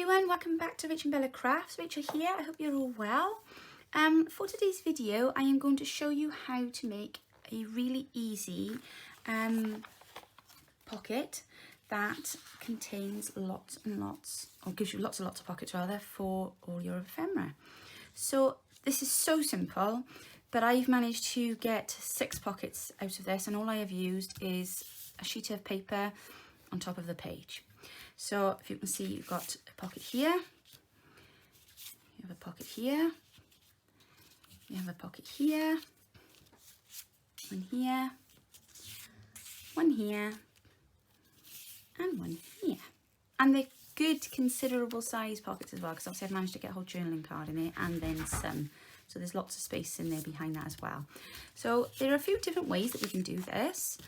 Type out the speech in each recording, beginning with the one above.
everyone, welcome back to Rach and Bella Crafts. Rachel here, I hope you're all well. For today's video, I am going to show you how to make a really easy pocket that contains lots and lots, or gives you lots and lots of pockets rather, for all your ephemera. So this is so simple, but I've managed to get 6 pockets out of this, and all I have used is a sheet of paper on top of the page. So if you can see, you've got a pocket here, you have a pocket here, you have a pocket here, one here, one here, and one here. And they're good, considerable size pockets as well, because obviously I've managed to get a whole journaling card in there and then some. So there's lots of space in there behind that as well. So there are a few different ways that we can do this.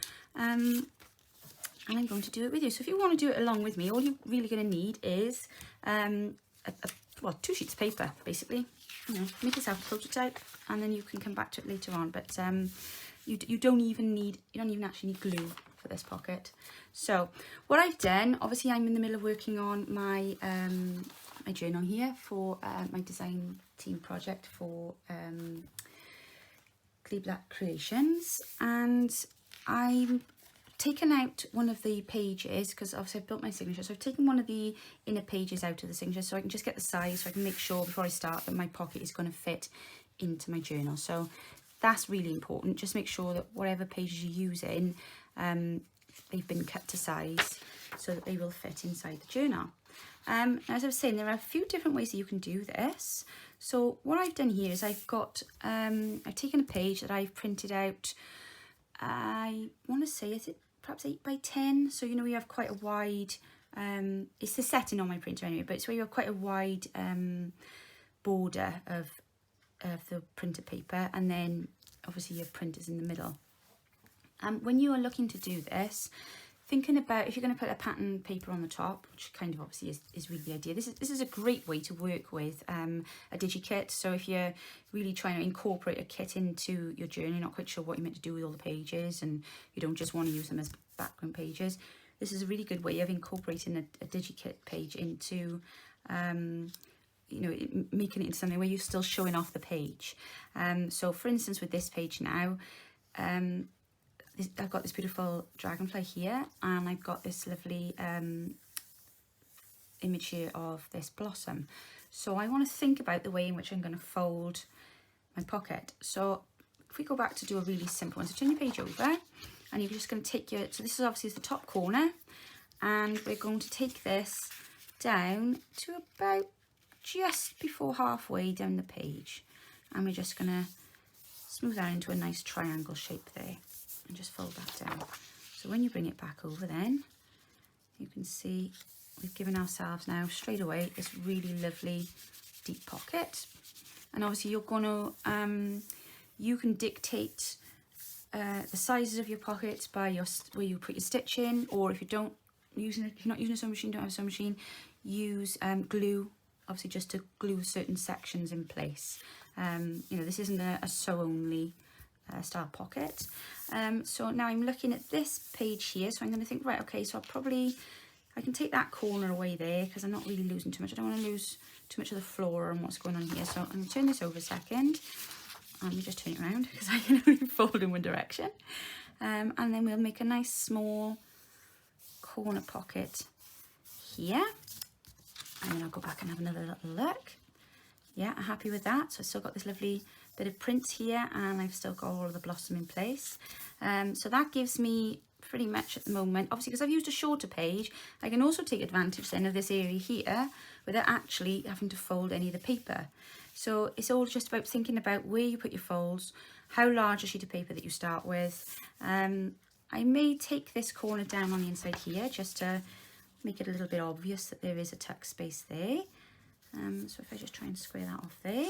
And I'm going to do it with you. So if you want to do it along with me, all you're really going to need is well, 2 sheets of paper, basically. You know, make yourself a prototype, and then you can come back to it later on. But you don't even actually need glue for this pocket. So what I've done, obviously I'm in the middle of working on my my journal here for my design team project for Clay Black Creations, and I'm taken out one of the pages because obviously I've built my signature, so I've taken one of the inner pages out of the signature so I can just get the size, so I can make sure before I start that my pocket is going to fit into my journal. So that's really important. Just make sure that whatever pages you're using, they've been cut to size so that they will fit inside the journal. As I was saying, there are a few different ways that you can do this. So what I've done here is I've taken a page that I've printed out. I want to say, is it perhaps 8 by 10? So you know, you have quite a wide, it's the setting on my printer anyway, but it's where you have quite a wide border of the printer paper, and then obviously your printer's in the middle. When you are looking to do this, thinking about if you're going to put a pattern paper on the top, which kind of obviously is really the idea. This is a great way to work with a DigiKit. So if you're really trying to incorporate a kit into your journey, you're not quite sure what you're meant to do with all the pages, and you don't just want to use them as background pages, this is a really good way of incorporating a DigiKit page into you know, making it into something where you're still showing off the page. So for instance, with this page now, I've got this beautiful dragonfly here, and I've got this lovely image here of this blossom. So I want to think about the way in which I'm going to fold my pocket. So if we go back to do a really simple one, so turn your page over, and you're just going to take so this is obviously the top corner, and we're going to take this down to about just before halfway down the page, and we're just going to smooth that into a nice triangle shape there. And just fold that down. So when you bring it back over, then you can see we've given ourselves now straight away this really lovely deep pocket. And obviously you're going to you can dictate the sizes of your pockets by where you put your stitch in, or if you're not using a sewing machine, don't have a sewing machine, use glue, obviously, just to glue certain sections in place. You know, this isn't a sew only style pocket. So now I'm looking at this page here, so I'm going to think, right, okay, so I can take that corner away there because I'm not really losing too much. I don't want to lose too much of the flora and what's going on here. So I'm going to turn this over a second. Let me just turn it around because I can only fold in one direction. And then we'll make a nice small corner pocket here. And then I'll go back and have another little look. Yeah, I'm happy with that. So I've still got this lovely bit of print here, and I've still got all of the blossom in place. So that gives me pretty much at the moment, obviously because I've used a shorter page, I can also take advantage then of this area here without actually having to fold any of the paper. So it's all just about thinking about where you put your folds, how large a sheet of paper that you start with. I may take this corner down on the inside here just to make it a little bit obvious that there is a tuck space there. So if I just try and square that off there,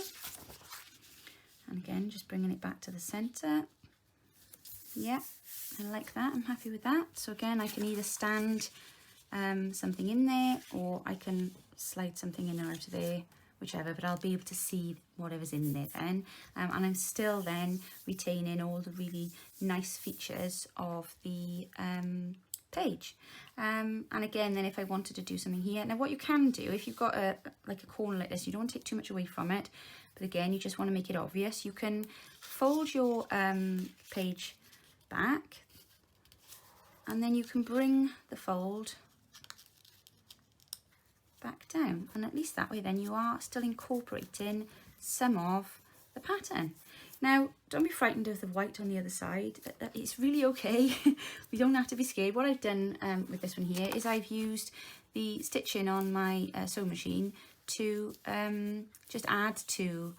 and again just bringing it back to the center. Yeah, I like that, I'm happy with that. So again, I can either stand something in there, or I can slide something in or out of there, whichever, but I'll be able to see whatever's in there then. And I'm still then retaining all the really nice features of the page. And again, then if I wanted to do something here, now what you can do, if you've got like a corner like this, you don't want to take too much away from it, but again, you just want to make it obvious, you can fold your page back, and then you can bring the fold back down, and at least that way then you are still incorporating some of the pattern. Now, don't be frightened of the white on the other side. It's really okay. We don't have to be scared. What I've done with this one here is I've used the stitching on my sewing machine to just add to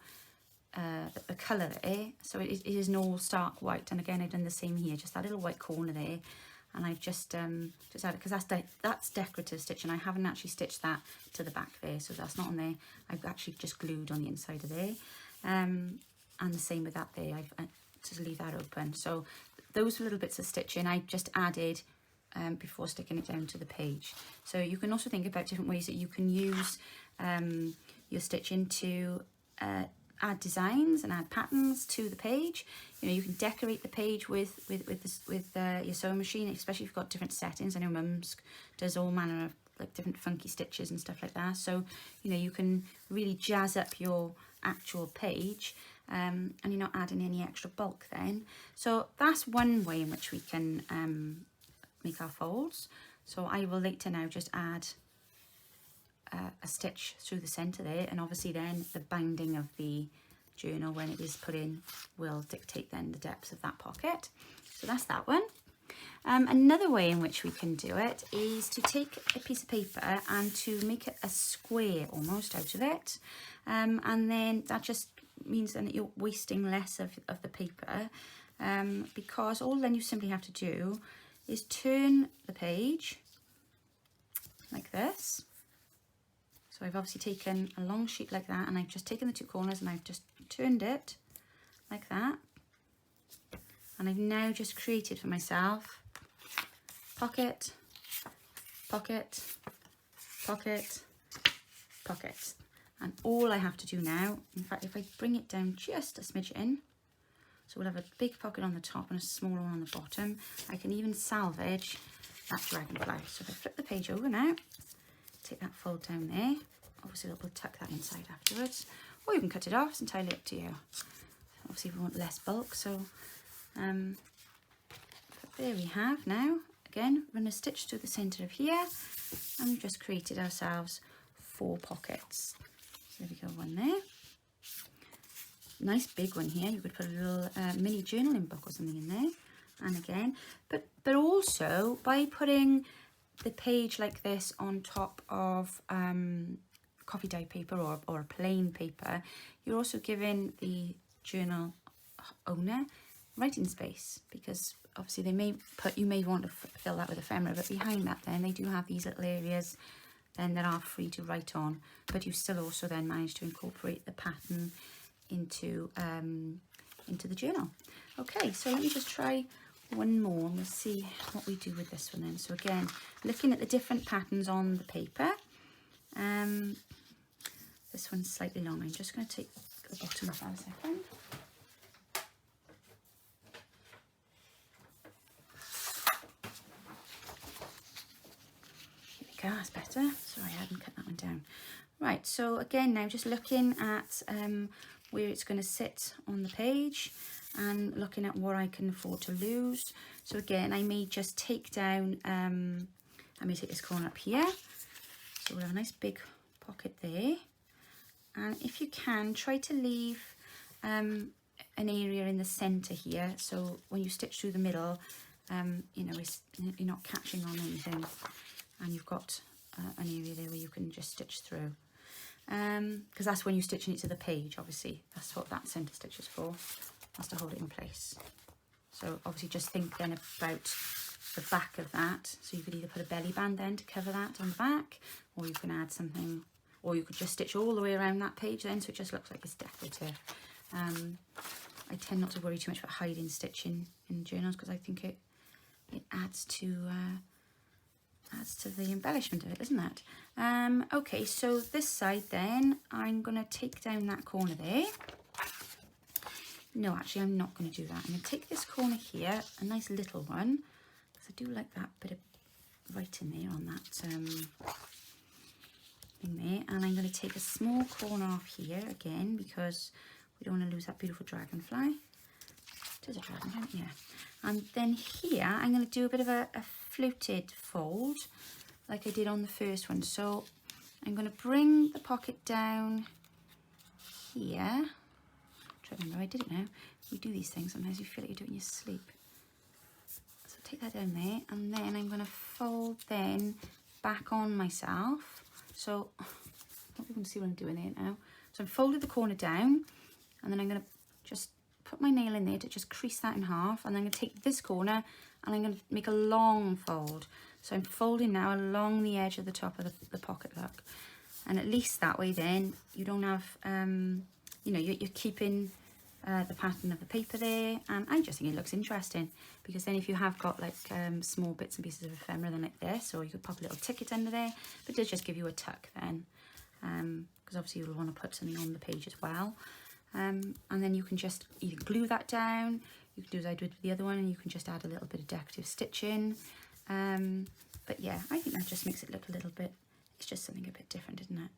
the colour there. So it is an all stark white. And again, I've done the same here, just that little white corner there. And I've just added, because that's decorative stitching. I haven't actually stitched that to the back there, so that's not on there. I've actually just glued on the inside of there. And the same with that there, I've just leave that open. So those little bits of stitching I just added before sticking it down to the page. So you can also think about different ways that you can use your stitching to add designs and add patterns to the page. You know, you can decorate the page with your sewing machine, especially if you've got different settings. I know Mum's does all manner of like different funky stitches and stuff like that. So, you know, you can really jazz up your actual page. And you're not adding any extra bulk then. So that's one way in which we can make our folds. So I will later now just add a stitch through the centre there, and obviously then the binding of the journal when it is put in will dictate then the depth of that pocket. So that's that one. Another way in which we can do it is to take a piece of paper and to make it a square almost out of it, and then that just means then that you're wasting less of the paper, because all then you simply have to do is turn the page like this. So I've obviously taken a long sheet like that, and I've just taken the two corners and I've just turned it like that, and I've now just created for myself pocket, pocket, pocket, pocket. And all I have to do now, in fact, if I bring it down just a smidgen, so we'll have a big pocket on the top and a smaller one on the bottom. I can even salvage that dragonfly. So if I flip the page over now, take that fold down there. Obviously, we'll tuck that inside afterwards. Or you can cut it off, it's entirely up to you. Obviously, we want less bulk, so there we have now. Again, run a stitch to the centre of here, and we've just created ourselves 4 pockets. There we go, one there. Nice big one here. You could put a little mini journaling book or something in there. And again, but also by putting the page like this on top of coffee dye paper or a plain paper, you're also giving the journal owner writing space, because obviously you may want to fill that with ephemera, but behind that then they do have these little areas then that are free to write on, but you still also then manage to incorporate the pattern into the journal. Okay, so let me just try one more and we'll see what we do with this one then. So again, looking at the different patterns on the paper, this one's slightly long. I'm just going to take the bottom off in a second. That's better. Sorry, I hadn't cut that one down. Right, so again now just looking at where it's going to sit on the page and looking at what I can afford to lose. So again, I may just take down, I may take this corner up here. So we'll have a nice big pocket there. And if you can, try to leave an area in the centre here. So when you stitch through the middle, you know, you're not catching on anything. And you've got an area there where you can just stitch through, because that's when you're stitching it to the page. Obviously that's what that centre stitch is for, that's to hold it in place. So obviously just think then about the back of that. So you could either put a belly band then to cover that on the back, or you can add something, or you could just stitch all the way around that page then, so it just looks like it's decorative. I tend not to worry too much about hiding stitching in journals, because I think it adds to the embellishment of it, doesn't it? Okay, so this side then, I'm going to take down that corner there. No, actually, I'm not going to do that. I'm going to take this corner here, a nice little one, because I do like that bit of right in there on that thing there. And I'm going to take a small corner off here again, because we don't want to lose that beautiful dragonfly. It is a dragonfly, yeah. And then here I'm going to do a bit of a fluted fold like I did on the first one. So I'm going to bring the pocket down here. Try to remember, I did it now. You do these things sometimes, you feel like you do it in your sleep. So take that down there, and then I'm going to fold then back on myself. So I hope you can see what I'm doing there now. So I've folded the corner down, and then I'm going to just put my nail in there to just crease that in half, and then I'm going to take this corner and I'm going to make a long fold. So I'm folding now along the edge of the top of the pocket, look. And at least that way then you don't have, you know, you're keeping the pattern of the paper there. And I just think it looks interesting, because then if you have got like small bits and pieces of ephemera then like this, or you could pop a little ticket under there, but it does just give you a tuck then, because obviously you'll want to put something on the page as well. And then you can just either glue that down, you can do as I did with the other one, and you can just add a little bit of decorative stitching. But yeah, I think that just makes it look a little bit, it's just something a bit different, isn't it?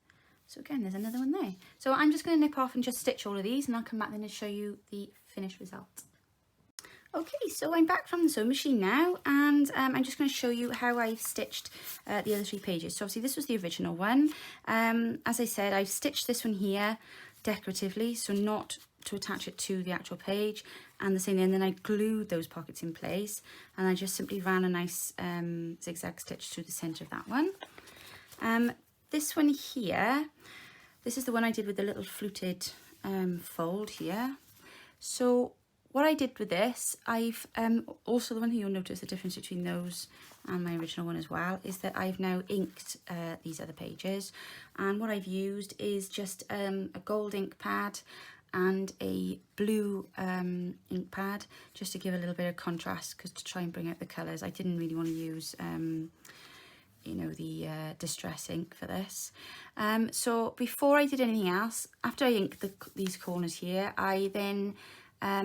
So again, there's another one there. So I'm just going to nip off and just stitch all of these, and I'll come back then and show you the finished result. Okay, so I'm back from the sewing machine now, and I'm just going to show you how I've stitched the other 3 pages. So obviously this was the original one. As I said, I've stitched this one here decoratively, so not to attach it to the actual page, and the same, and then I glued those pockets in place, and I just simply ran a nice zigzag stitch through the center of that one. This one here, this is the one I did with the little fluted fold here. So what I did with this, I've also, the one thing you'll notice the difference between those and my original one as well is that I've now inked these other pages, and what I've used is just a gold ink pad and a blue ink pad, just to give a little bit of contrast, because to try and bring out the colours. I didn't really want to use you know, the distress ink for this. So before I did anything else, after I inked these corners here, I then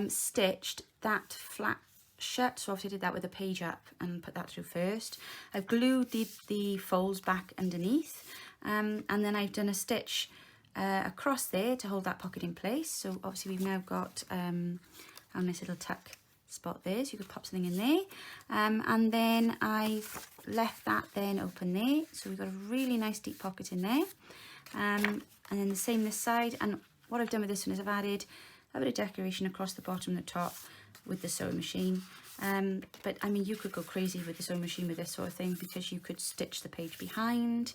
stitched that flat shut. So obviously I did that with a page up and put that through first. I've glued the folds back underneath, and then I've done a stitch across there to hold that pocket in place. So obviously we've now got our nice little tuck spot there, so you could pop something in there, and then I've left that then open there, so we've got a really nice deep pocket in there, and then the same this side. And what I've done with this one is I've added a bit of decoration across the bottom and the top with the sewing machine. But I mean, you could go crazy with the sewing machine with this sort of thing, because you could stitch the page behind,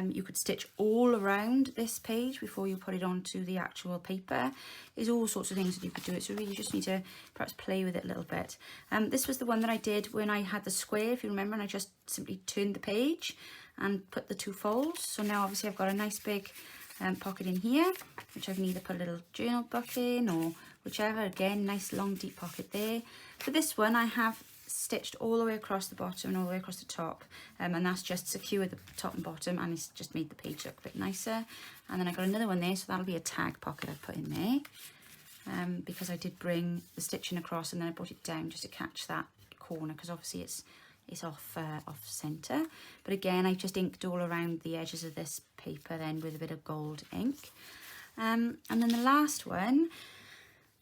you could stitch all around this page before you put it onto the actual paper. There's all sorts of things that you could do it, so really you just need to perhaps play with it a little bit. This was the one that I did when I had the square, if you remember, and I just simply turned the page and put the 2 folds. So now obviously I've got a nice big pocket in here, which I can either put a little journal book in or whichever. Again, nice long deep pocket there. For this one I have stitched all the way across the bottom and all the way across the top, and that's just secured the top and bottom, and it's just made the page look a bit nicer. And then I got another one there, so that'll be a tag pocket I've put in there, because I did bring the stitching across and then I brought it down just to catch that corner, because obviously it's off center. But again, I just inked all around the edges of this paper then with a bit of gold ink. And then the last one,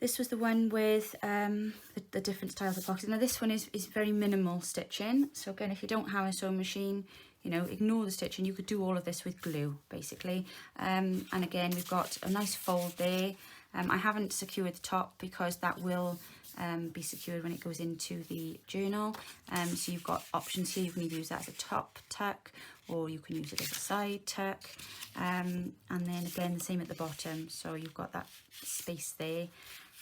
this was the one with the different styles of pockets. Now this one is very minimal stitching. So again, if you don't have a sewing machine, you know, ignore the stitching. You could do all of this with glue, basically. And again, we've got a nice fold there. I haven't secured the top because that will be secured when it goes into the journal. So you've got options here. You can either use that as a top tuck, or you can use it as a side tuck. And then again, the same at the bottom. So you've got that space there.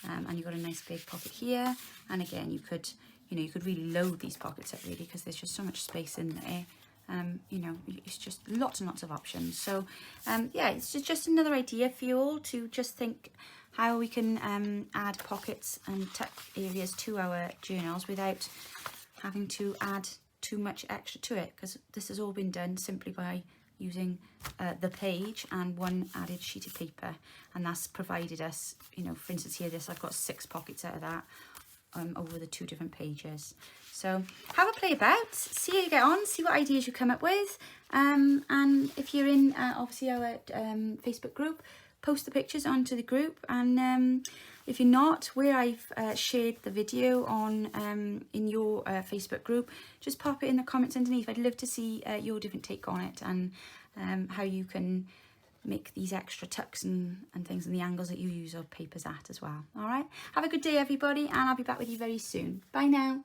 And you've got a nice big pocket here, and again you could really load these pockets up really, because there's just so much space in there. You know, it's just lots and lots of options. So yeah, it's just another idea for you all to just think how we can add pockets and tuck areas to our journals without having to add too much extra to it, because this has all been done simply by using the page and one added sheet of paper, and that's provided us, you know, for instance here, I've got 6 pockets out of that over the 2 different pages. So have a play about, see how you get on, see what ideas you come up with. And if you're in obviously our Facebook group, post the pictures onto the group. And if you're not, where I've shared the video on in your Facebook group, just pop it in the comments underneath. I'd love to see your different take on it, and how you can make these extra tucks and things, and the angles that you use our papers at as well. All right, have a good day everybody, and I'll be back with you very soon. Bye now.